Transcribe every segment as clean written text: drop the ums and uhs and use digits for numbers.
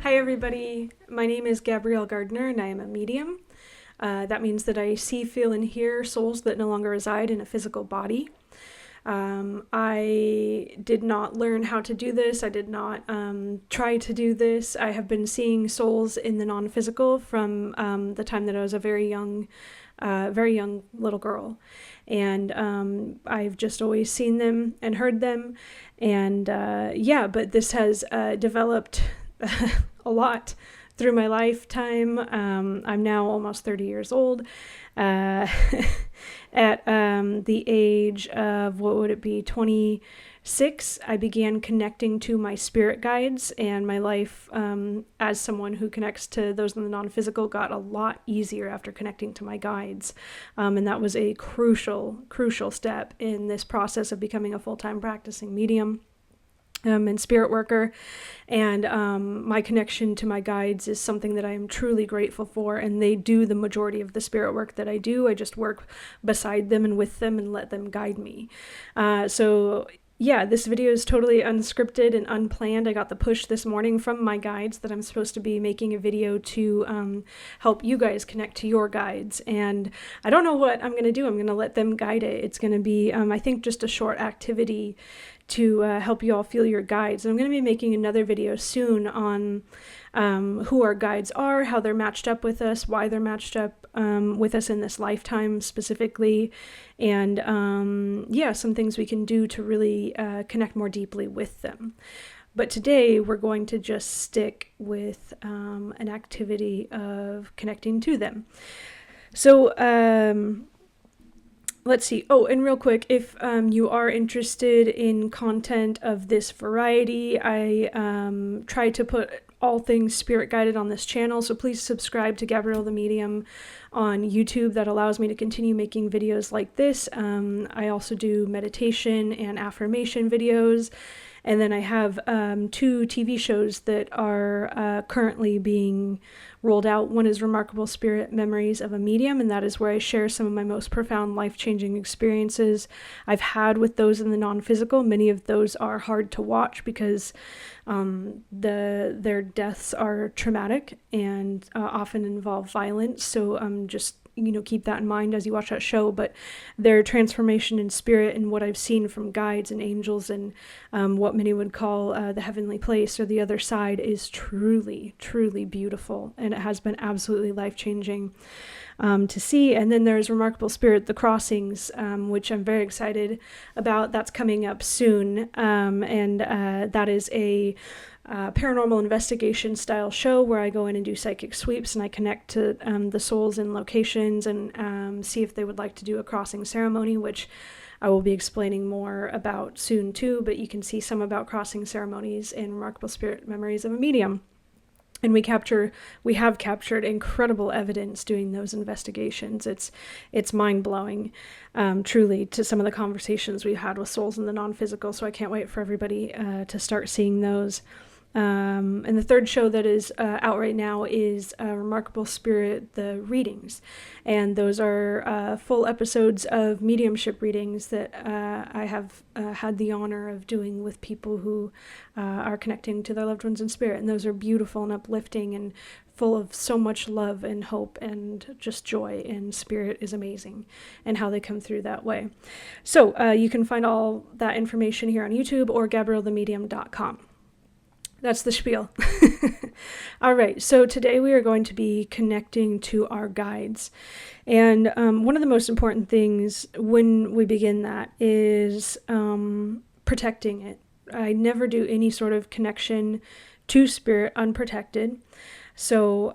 Hi everybody, my name is Gabrielle Gardner and I am a medium. That means that I see, feel, and hear souls that no longer reside in a physical body. I did not learn how to do this. I did not try to do this. I have been seeing souls in the non-physical from the time that I was a very young little girl. And I've just always seen them and heard them. And but this has developed a lot through my lifetime. I'm now almost 30 years old. At the age of, what would it be, 26, I began connecting to my spirit guides, and my life as someone who connects to those in the non-physical got a lot easier after connecting to my guides. And that was a crucial step in this process of becoming a full-time practicing medium and spirit worker. And my connection to my guides is something that I am truly grateful for, and they do the majority of the spirit work that I do. I just work beside them and with them and let them guide me. This video is totally unscripted and unplanned. I got the push this morning from my guides that I'm supposed to be making a video to help you guys connect to your guides. And I don't know what I'm going to do. I'm going to let them guide it. It's going to be, I think, just a short activity to help you all feel your guides. And I'm going to be making another video soon on who our guides are, how they're matched up with us, why they're matched up with us in this lifetime specifically, and some things we can do to really connect more deeply with them. But today we're going to just stick with an activity of connecting to them. So let's see. Oh, and real quick, if you are interested in content of this variety, I try to put all things spirit guided on this channel, so please subscribe to Gabrielle the Medium on YouTube. That allows me to continue making videos like this. I also do meditation and affirmation videos. And then I have 2 TV shows that are currently being rolled out. One is Remarkable Spirit Memories of a Medium, and that is where I share some of my most profound life-changing experiences I've had with those in the non-physical. Many of those are hard to watch because their deaths are traumatic and often involve violence. So just keep that in mind as you watch that show. But their transformation in spirit and what I've seen from guides and angels and what many would call the heavenly place or the other side is truly, truly beautiful. And it has been absolutely life-changing to see. And then there's Remarkable Spirit, The Crossings, which I'm very excited about. That's coming up soon. And that is a paranormal investigation style show where I go in and do psychic sweeps, and I connect to the souls in locations and see if they would like to do a crossing ceremony, which I will be explaining more about soon too, but you can see some about crossing ceremonies in Remarkable Spirit Memories of a Medium. And we have captured incredible evidence doing those investigations. It's mind-blowing, truly, to some of the conversations we've had with souls in the non-physical. So I can't wait for everybody to start seeing those. And the third show that is out right now is Remarkable Spirit, the readings. And those are full episodes of mediumship readings that I have had the honor of doing with people who are connecting to their loved ones in spirit. And those are beautiful and uplifting and full of so much love and hope and just joy, and spirit is amazing and how they come through that way. So you can find all that information here on YouTube or GabrielleTheMedium.com. That's the spiel. All right, so today we are going to be connecting to our guides. And one of the most important things when we begin that is protecting it. I never do any sort of connection to spirit unprotected. So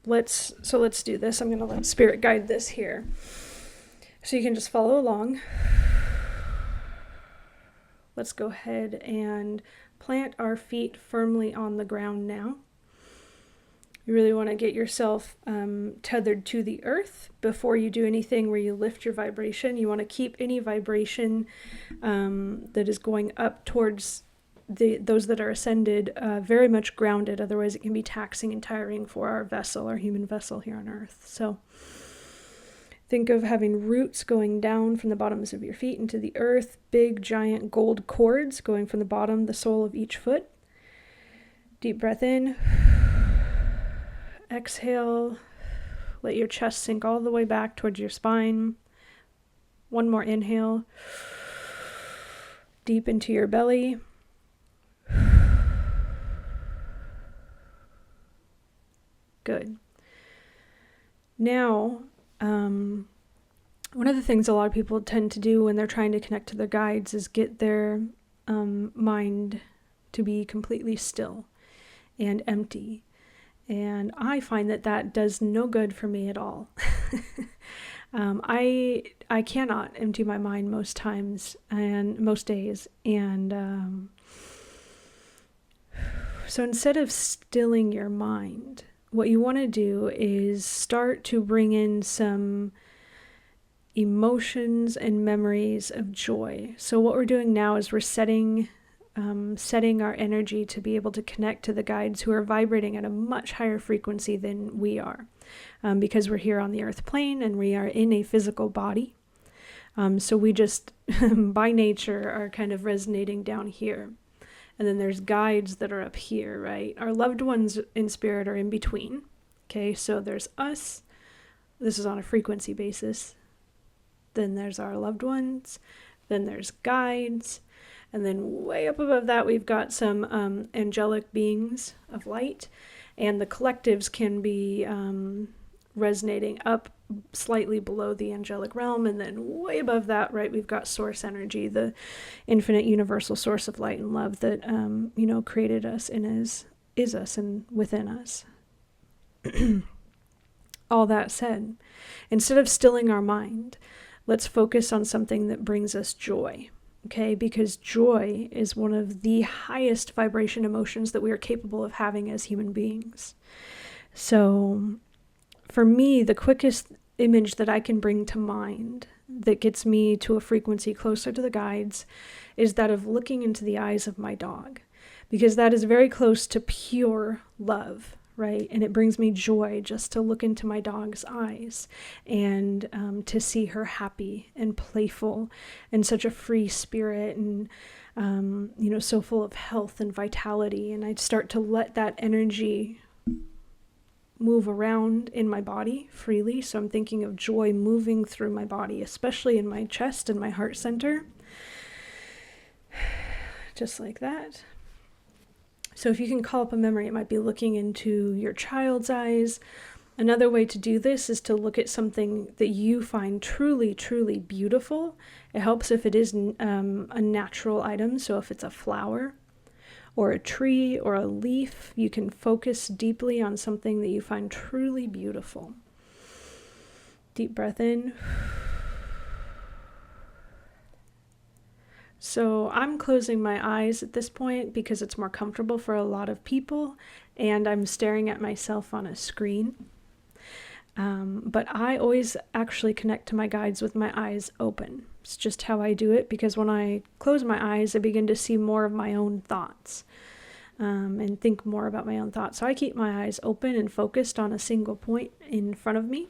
let's do this. I'm going to let spirit guide this here. So you can just follow along. Let's go ahead and plant our feet firmly on the ground now. You really want to get yourself tethered to the earth before you do anything where you lift your vibration. You want to keep any vibration that is going up towards those that are ascended very much grounded. Otherwise it can be taxing and tiring for our vessel, our human vessel here on earth. So think of having roots going down from the bottoms of your feet into the earth, big giant gold cords going from the bottom, the sole of each foot, Deep breath in. Exhale. Let your chest sink all the way back towards your spine. One more inhale. Deep into your belly. Good. Now, one of the things a lot of people tend to do when they're trying to connect to their guides is get their mind to be completely still and empty. And I find that does no good for me at all. I cannot empty my mind most times and most days. And so instead of stilling your mind, what you want to do is start to bring in some emotions and memories of joy. So what we're doing now is we're setting our energy to be able to connect to the guides who are vibrating at a much higher frequency than we are, because we're here on the earth plane and we are in a physical body. So we just, by nature, are kind of resonating down here. And then there's guides that are up here, right? Our loved ones in spirit are in between. Okay, so there's us. This is on a frequency basis. Then there's our loved ones. Then there's guides. And then way up above that, we've got some angelic beings of light. And the collectives can be resonating up slightly below the angelic realm. And then way above that, right, we've got source energy, the infinite universal source of light and love that, created us and is us and within us. All that said, instead of stilling our mind, let's focus on something that brings us joy. Okay, because joy is one of the highest vibration emotions that we are capable of having as human beings. So for me, the quickest image that I can bring to mind that gets me to a frequency closer to the guides is that of looking into the eyes of my dog, because that is very close to pure love. Right? And it brings me joy just to look into my dog's eyes and to see her happy and playful and such a free spirit and, so full of health and vitality. And I'd start to let that energy move around in my body freely. So I'm thinking of joy moving through my body, especially in my chest and my heart center. Just like that. So if you can call up a memory, it might be looking into your child's eyes. Another way to do this is to look at something that you find truly, truly beautiful. It helps if it is a natural item. So if it's a flower or a tree or a leaf, you can focus deeply on something that you find truly beautiful. Deep breath in. So I'm closing my eyes at this point because it's more comfortable for a lot of people, and I'm staring at myself on a screen. But I always actually connect to my guides with my eyes open. It's just how I do it, because when I close my eyes, I begin to see more of my own thoughts and think more about my own thoughts. So I keep my eyes open and focused on a single point in front of me.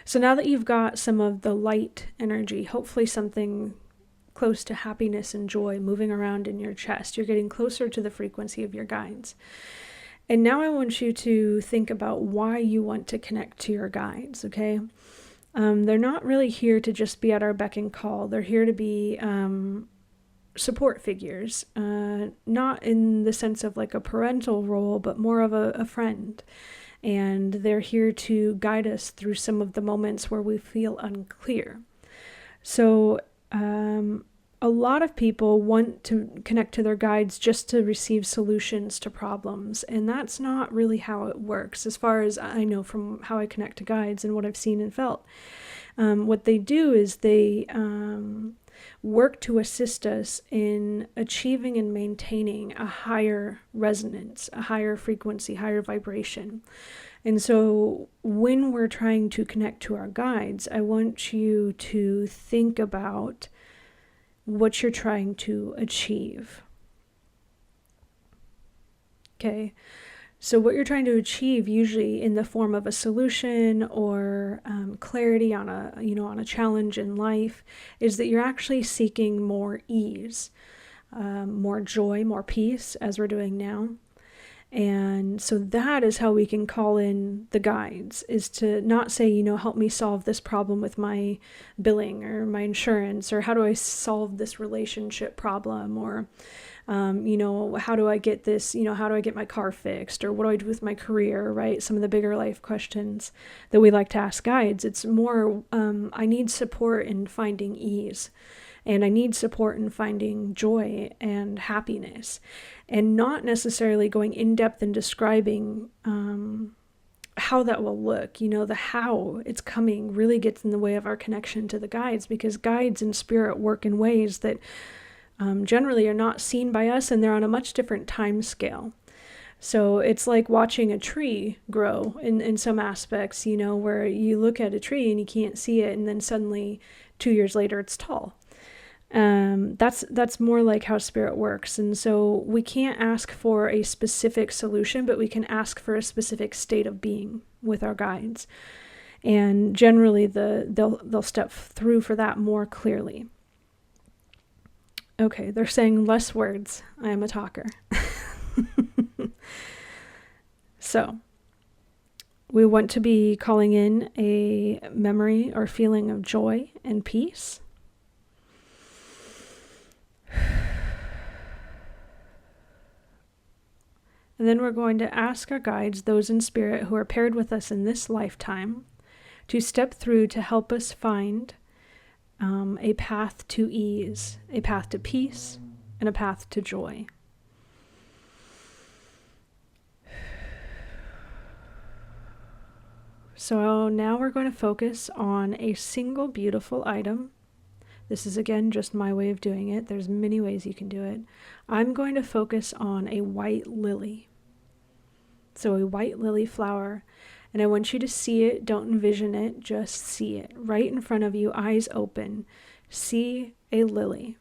So now that you've got some of the light energy, hopefully something close to happiness and joy moving around in your chest, you're getting closer to the frequency of your guides. And now I want you to think about why you want to connect to your guides, okay? They're not really here to just be at our beck and call. They're here to be support figures, not in the sense of like a parental role, but more of a friend. And they're here to guide us through some of the moments where we feel unclear. So a lot of people want to connect to their guides just to receive solutions to problems, and that's not really how it works, as far as I know from how I connect to guides and what I've seen and felt. What they do is they work to assist us in achieving and maintaining a higher resonance, a higher frequency, higher vibration. And so when we're trying to connect to our guides, I want you to think about what you're trying to achieve. Okay, so what you're trying to achieve, usually in the form of a solution or clarity on a challenge in life, is that you're actually seeking more ease. more joy, more peace, as we're doing now. And so that is how we can call in the guides, is to not say, help me solve this problem with my billing or my insurance, or how do I solve this relationship problem, or, how do I get this, how do I get my car fixed, or what do I do with my career, right? Some of the bigger life questions that we like to ask guides. It's more, I need support in finding ease. And I need support in finding joy and happiness, and not necessarily going in depth and describing how that will look. The how it's coming really gets in the way of our connection to the guides, because guides and spirit work in ways that generally are not seen by us, and they're on a much different time scale. So it's like watching a tree grow in some aspects, where you look at a tree and you can't see it, and then suddenly 2 years later it's tall. That's more like how spirit works. And so we can't ask for a specific solution, but we can ask for a specific state of being with our guides. And generally they'll step through for that more clearly. Okay, they're saying less words. I am a talker. So we want to be calling in a memory or feeling of joy and peace. And then we're going to ask our guides, those in spirit who are paired with us in this lifetime, to step through to help us find a path to ease, a path to peace, and a path to joy. So now we're going to focus on a single beautiful item. This is, again, just my way of doing it. There's many ways you can do it. I'm going to focus on a white lily. So a white lily flower. And I want you to see it. Don't envision it. Just see it. Right in front of you, eyes open. See a lily.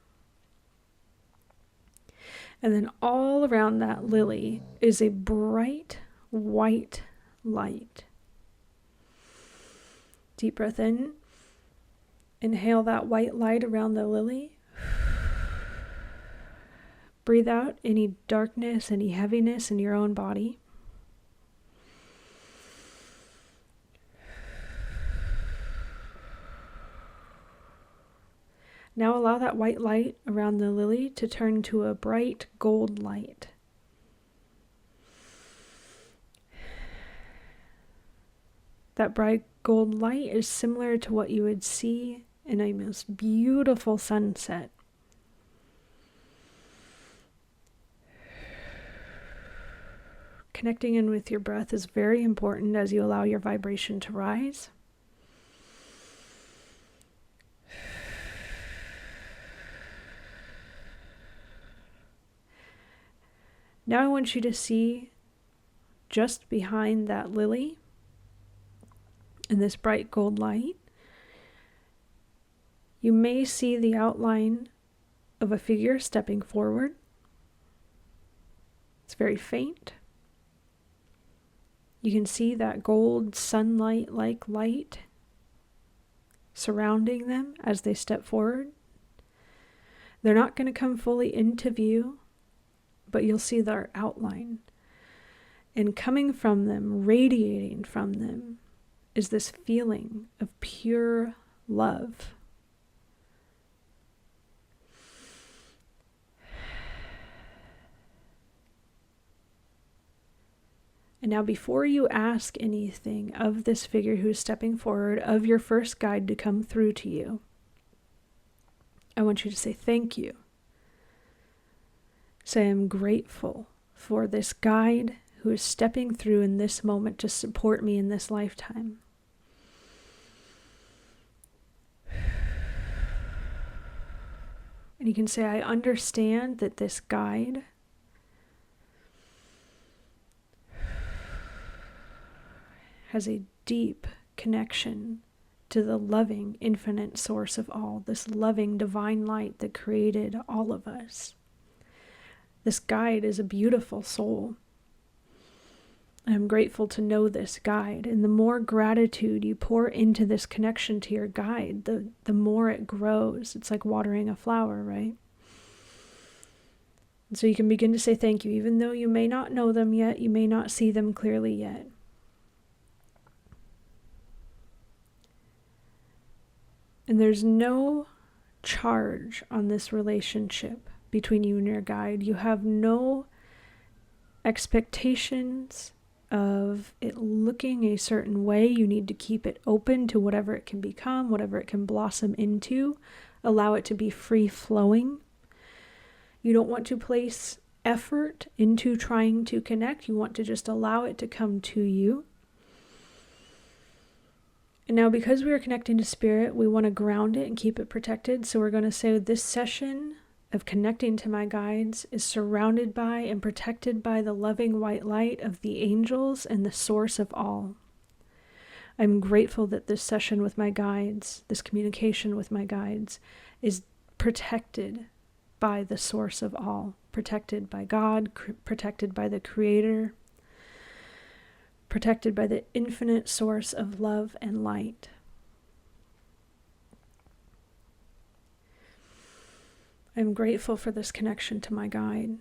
And then all around that lily is a bright white light. Deep breath in. Inhale that white light around the lily. Breathe out any darkness, any heaviness in your own body. Now allow that white light around the lily to turn to a bright gold light. That bright gold light is similar to what you would see in a most beautiful sunset. Connecting in with your breath is very important as you allow your vibration to rise. Now I want you to see just behind that lily, in this bright gold light, you may see the outline of a figure stepping forward. It's very faint. You can see that gold sunlight-like light surrounding them as they step forward. They're not going to come fully into view, but you'll see their outline. And coming from them, radiating from them, is this feeling of pure love. And now before you ask anything of this figure who's stepping forward, of your first guide to come through to you, I want you to say thank you. Say I'm grateful for this guide who is stepping through in this moment to support me in this lifetime. And you can say, I understand that this guide has a deep connection to the loving, infinite source of all, this loving divine light that created all of us. This guide is a beautiful soul. I'm grateful to know this guide. And the more gratitude you pour into this connection to your guide, the more it grows. It's like watering a flower, right? And so you can begin to say thank you, even though you may not know them yet, you may not see them clearly yet. And there's no charge on this relationship between you and your guide. You have no expectations of it looking a certain way. You need to keep it open to whatever it can become, whatever it can blossom into. Allow it to be free flowing. You don't want to place effort into trying to connect. You want to just allow it to come to you. And now, because we are connecting to spirit, we want to ground it and keep it protected. So we're going to say this session of connecting to my guides is surrounded by and protected by the loving white light of the angels and the source of all. I'm grateful that this session with my guides, this communication with my guides, is protected by the source of all, protected by God, protected by the Creator, protected by the infinite source of love and light. I'm grateful for this connection to my guide.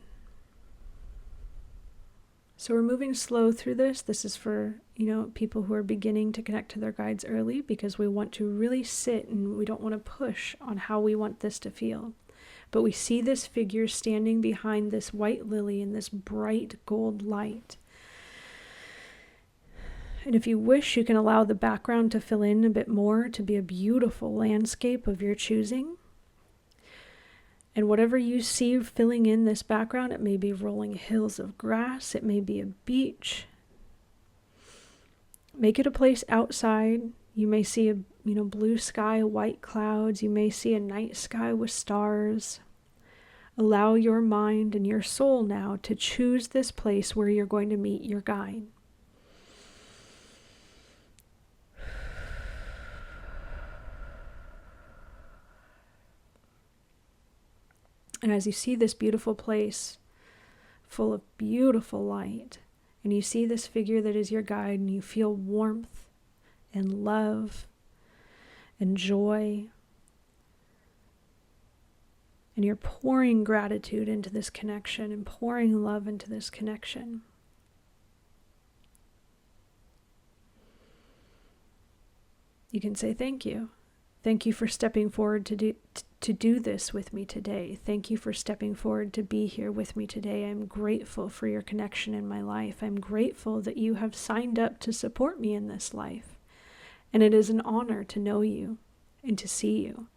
So we're moving slow through this. This is for, people who are beginning to connect to their guides early, because we want to really sit and we don't want to push on how we want this to feel. But we see this figure standing behind this white lily in this bright gold light. And if you wish, you can allow the background to fill in a bit more, to be a beautiful landscape of your choosing. And whatever you see filling in this background, it may be rolling hills of grass, it may be a beach. Make it a place outside. You may see a blue sky, white clouds. You may see a night sky with stars. Allow your mind and your soul now to choose this place where you're going to meet your guide. And as you see this beautiful place full of beautiful light, and you see this figure that is your guide, and you feel warmth and love and joy, and you're pouring gratitude into this connection and pouring love into this connection. You can say thank you. Thank you for stepping forward to do this with me today. Thank you for stepping forward to be here with me today. I'm grateful for your connection in my life. I'm grateful that you have signed up to support me in this life. And it is an honor to know you and to see you.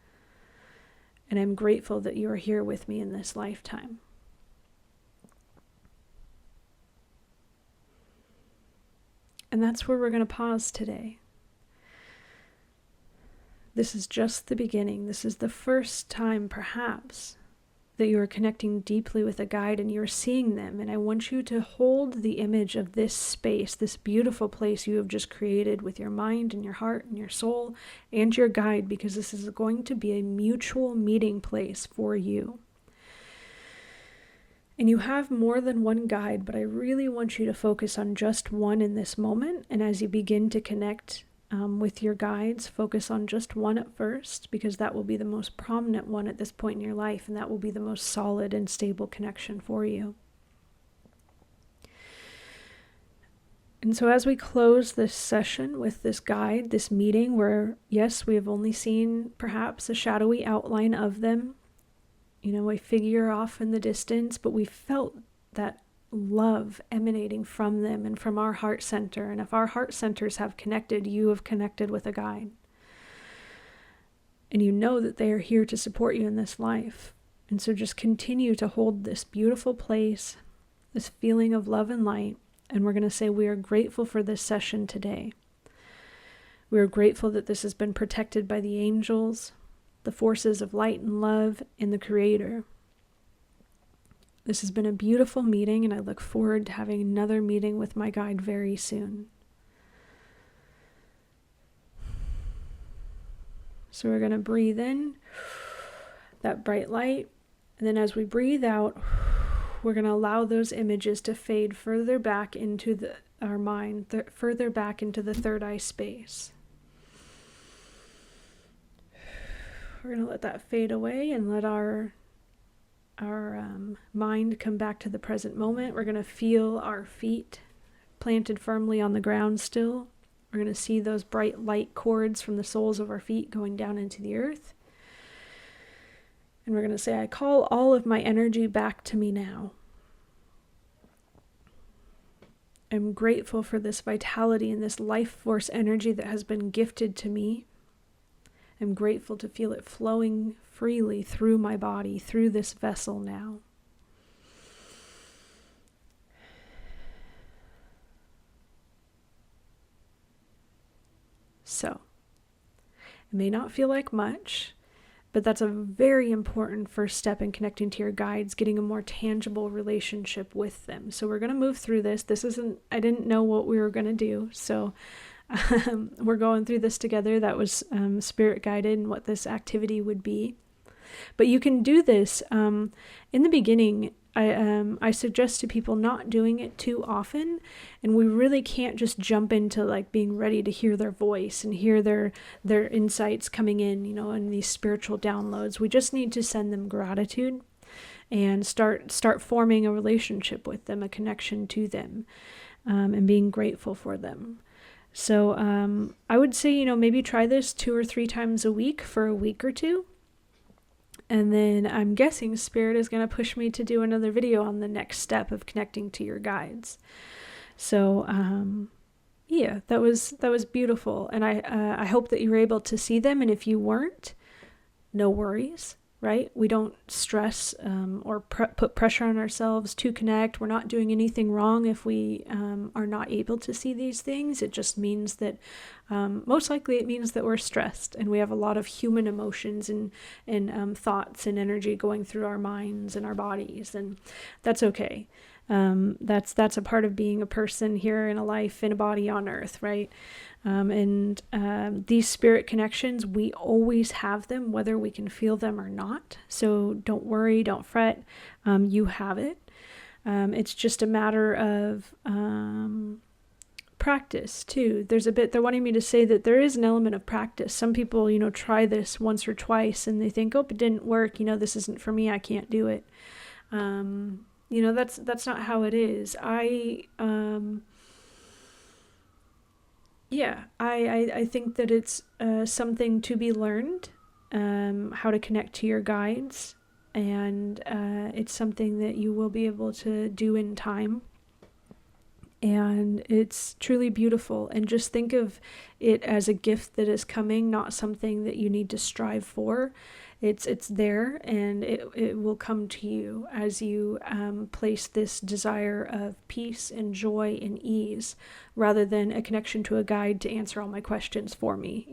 And I'm grateful that you are here with me in this lifetime. And that's where we're going to pause today. This is just the beginning. This is the first time, perhaps, that you are connecting deeply with a guide and you're seeing them. And I want you to hold the image of this space, this beautiful place you have just created with your mind and your heart and your soul and your guide, because this is going to be a mutual meeting place for you. And you have more than one guide, but I really want you to focus on just one in this moment. And as you begin to connect with your guides, focus on just one at first, because that will be the most prominent one at this point in your life, and that will be the most solid and stable connection for you. And so as we close this session with this guide, this meeting where, yes, we have only seen perhaps a shadowy outline of them, a figure off in the distance, but we felt that love emanating from them and from our heart center. And if our heart centers have connected, you have connected with a guide. And you know that they are here to support you in this life. And so just continue to hold this beautiful place, this feeling of love and light. And we're going to say we are grateful for this session today. We are grateful that this has been protected by the angels, the forces of light and love, and the Creator. This has been a beautiful meeting, and I look forward to having another meeting with my guide very soon. So we're going to breathe in that bright light, and then as we breathe out, we're going to allow those images to fade further back into our mind, further back into the third eye space. We're going to let that fade away and let our mind come back to the present moment. We're going to feel our feet planted firmly on the ground still. We're going to see those bright light cords from the soles of our feet going down into the earth. And we're going to say, I call all of my energy back to me now. I'm grateful for this vitality and this life force energy that has been gifted to me. I'm grateful to feel it flowing freely through my body, through this vessel now. So, it may not feel like much, but that's a very important first step in connecting to your guides, getting a more tangible relationship with them. So we're going to move through this. I didn't know what we were going to do. So we're going through this together. That was spirit guided and what this activity would be. But you can do this in the beginning. I suggest to people not doing it too often, and we really can't just jump into like being ready to hear their voice and hear their insights coming in, and these spiritual downloads. We just need to send them gratitude and start forming a relationship with them, a connection to them, and being grateful for them. So I would say, maybe try this 2 or 3 times a week for a week or two. And then I'm guessing Spirit is going to push me to do another video on the next step of connecting to your guides. So, yeah, that was beautiful. And I hope that you were able to see them. And if you weren't, no worries, right? We don't stress or put pressure on ourselves to connect. We're not doing anything wrong if we are not able to see these things. It just means that most likely it means that we're stressed and we have a lot of human emotions and thoughts and energy going through our minds and our bodies, and that's okay. That's a part of being a person here in a life, in a body on earth, right? And these spirit connections, we always have them, whether we can feel them or not. So don't worry, don't fret. You have it. It's just a matter of practice too. They're wanting me to say that there is an element of practice. Some people, try this once or twice and they think, oh, it didn't work. This isn't for me. I can't do it. That's not how it is. I think that it's something to be learned, how to connect to your guides, and it's something that you will be able to do in time. And it's truly beautiful. And just think of it as a gift that is coming, not something that you need to strive for. It's there, and it will come to you as you place this desire of peace and joy and ease, rather than a connection to a guide to answer all my questions for me.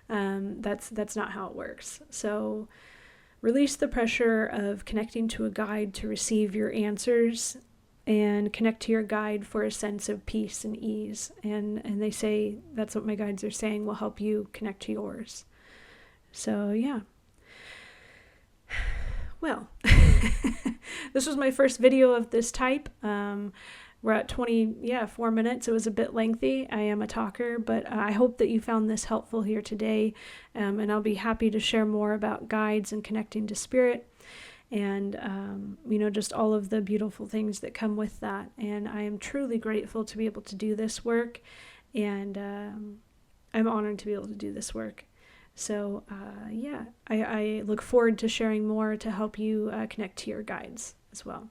That's not how it works. So release the pressure of connecting to a guide to receive your answers, and connect to your guide for a sense of peace and ease. And they say, that's what my guides are saying, will help you connect to yours. So yeah. Well, this was my first video of this type. We're at 4 minutes. It was a bit lengthy. I am a talker, but I hope that you found this helpful here today. And I'll be happy to share more about guides and connecting to spirit, and just all of the beautiful things that come with that. And I am truly grateful to be able to do this work, and I'm honored to be able to do this work. So I look forward to sharing more to help you connect to your guides as well.